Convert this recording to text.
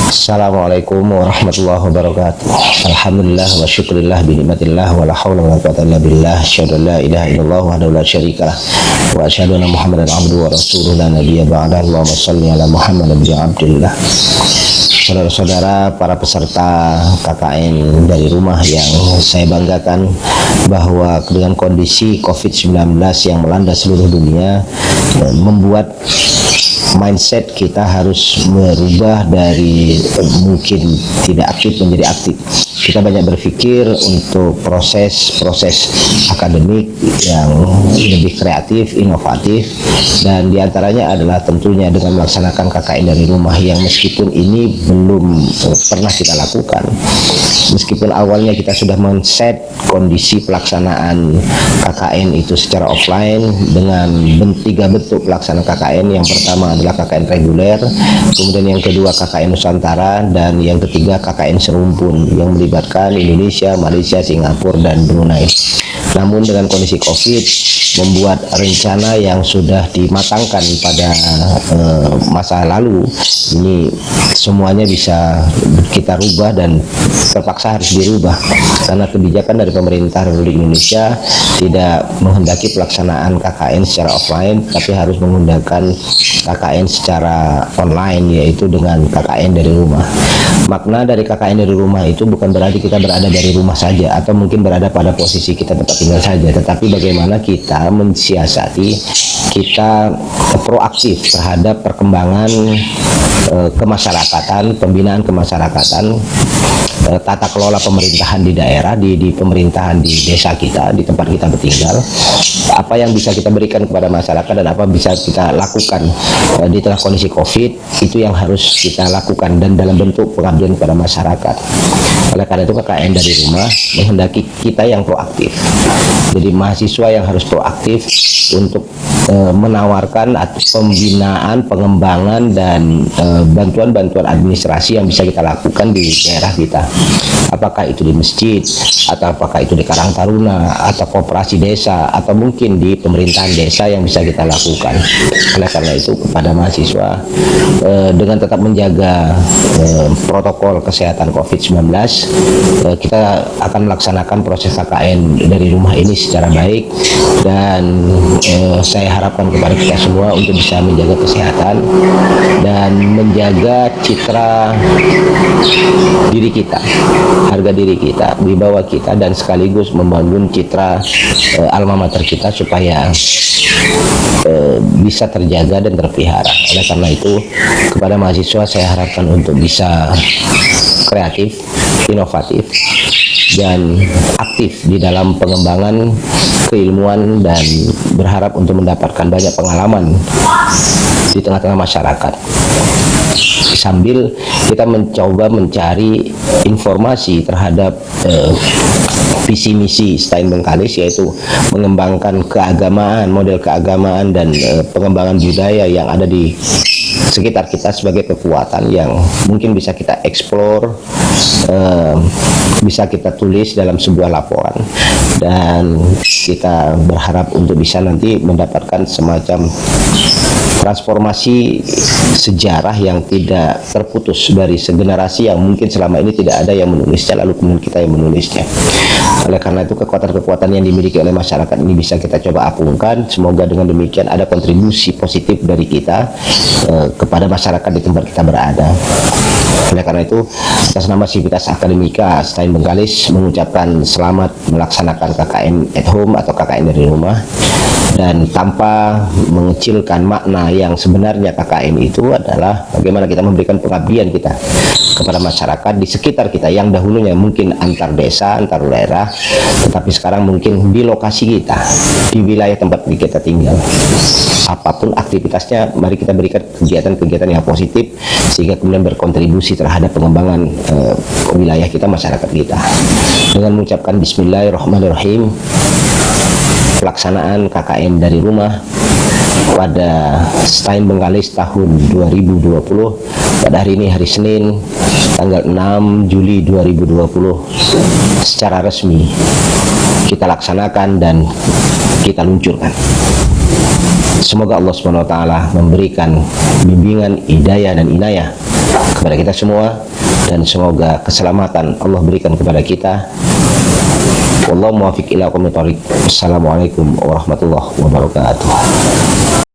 Assalamualaikum warahmatullahi wabarakatuh. Alhamdulillah wa syukurillah bi nikmatillah wa la haula wa la quwwata illa billah. Asyhadu an la ilaha illallah wahdahu la syarikalah wa asyhadu anna Muhammadan abduhu wa rasuluhu la nabiyya ba'da. Allahumma shalli ala Muhammad bin Abdillah. Saudara-saudara, para peserta KKN dari rumah yang saya banggakan, bahwa dengan kondisi COVID-19 yang melanda seluruh dunia membuat mindset kita harus merubah dari mungkin tidak aktif menjadi aktif. Kita banyak berpikir untuk proses akademik yang lebih kreatif, inovatif, dan diantaranya adalah tentunya dengan melaksanakan KKN dari rumah yang meskipun ini belum pernah kita lakukan. Meskipun awalnya kita sudah men-set kondisi pelaksanaan KKN itu secara offline dengan tiga bentuk pelaksanaan KKN. Yang pertama adalah KKN reguler, kemudian yang kedua KKN Nusantara, dan yang ketiga KKN serumpun yang melibatkan Indonesia, Malaysia, Singapura, dan Brunei. Namun dengan kondisi COVID membuat rencana yang sudah dimatangkan pada masa lalu ini semuanya bisa kita rubah dan terpaksa harus dirubah karena kebijakan dari pemerintah Republik Indonesia tidak menghendaki pelaksanaan KKN secara offline, tapi harus menggunakan KKN secara online, yaitu dengan KKN dari rumah. Makna dari KKN dari rumah itu bukan berarti kita berada dari rumah saja atau mungkin berada pada posisi kita tempat tinggal saja, tetapi bagaimana kita mensiasati, kita proaktif terhadap perkembangan kemasyarakatan, pembinaan kemasyarakatan, tata kelola pemerintahan di daerah, di pemerintahan di desa kita, di tempat kita bertinggal, apa yang bisa kita berikan kepada masyarakat dan apa bisa kita lakukan di tengah kondisi COVID, itu yang harus kita lakukan dan dalam bentuk pengabdian kepada masyarakat. Oleh karena itu KKN dari rumah menghendaki kita yang proaktif. Jadi mahasiswa yang harus proaktif untuk menawarkan pembinaan, pengembangan, dan bantuan-bantuan administrasi yang bisa kita lakukan di daerah kita. Apakah itu di masjid, atau apakah itu di Karang Taruna, atau koperasi desa, atau mungkin di pemerintahan desa yang bisa kita lakukan. Oleh karena itu kepada mahasiswa, dengan tetap menjaga protokol kesehatan COVID-19, kita akan melaksanakan proses KKN dari rumah ini secara baik, dan saya harapkan kepada kita semua untuk bisa menjaga kesehatan dan menjaga citra diri kita, harga diri kita, wibawa kita, dan sekaligus membangun citra alma mater kita supaya bisa terjaga dan terpelihara. Oleh karena itu kepada mahasiswa saya harapkan untuk bisa kreatif, inovatif, dan aktif di dalam pengembangan keilmuan, dan berharap untuk mendapatkan banyak pengalaman di tengah-tengah masyarakat, sambil kita mencoba mencari informasi terhadap visi misi STAIN Bengkalis, yaitu mengembangkan keagamaan, model keagamaan, dan pengembangan budaya yang ada di sekitar kita sebagai kekuatan yang mungkin bisa kita eksplor, bisa kita tulis dalam sebuah laporan, dan kita berharap untuk bisa nanti mendapatkan semacam transformasi sejarah yang tidak terputus dari segenerasi yang mungkin selama ini tidak ada yang menulisnya, lalu kemudian kita yang menulisnya. Oleh karena itu kekuatan-kekuatan yang dimiliki oleh masyarakat ini bisa kita coba apungkan. Semoga dengan demikian ada kontribusi positif dari kita kepada masyarakat di tempat kita berada. Oleh karena itu atas nama Sivitas Akademika STAIN Bengkalis mengucapkan selamat melaksanakan KKN at home atau KKN dari rumah, dan tanpa mengecilkan makna yang sebenarnya KKN itu adalah bagaimana kita memberikan pengabdian kita kepada masyarakat di sekitar kita yang dahulunya mungkin antar desa, antar daerah, tetapi sekarang mungkin di lokasi kita, di wilayah tempat kita tinggal. Apapun aktivitasnya, mari kita berikan kegiatan-kegiatan yang positif sehingga kemudian berkontribusi terhadap pengembangan wilayah kita, masyarakat kita. Dengan mengucapkan Bismillahirrahmanirrahim, pelaksanaan KKN dari rumah pada STAIN Bengkalis tahun 2020 pada hari ini, hari Senin, tanggal 6 Juli 2020, secara resmi kita laksanakan dan kita luncurkan. Semoga Allah SWT memberikan bimbingan, hidayah, dan inayah kepada kita semua, dan semoga keselamatan Allah berikan kepada kita. Wallahu muwaffiq ila aqwamit thoriq. Wassalamualaikum warahmatullahi wabarakatuh.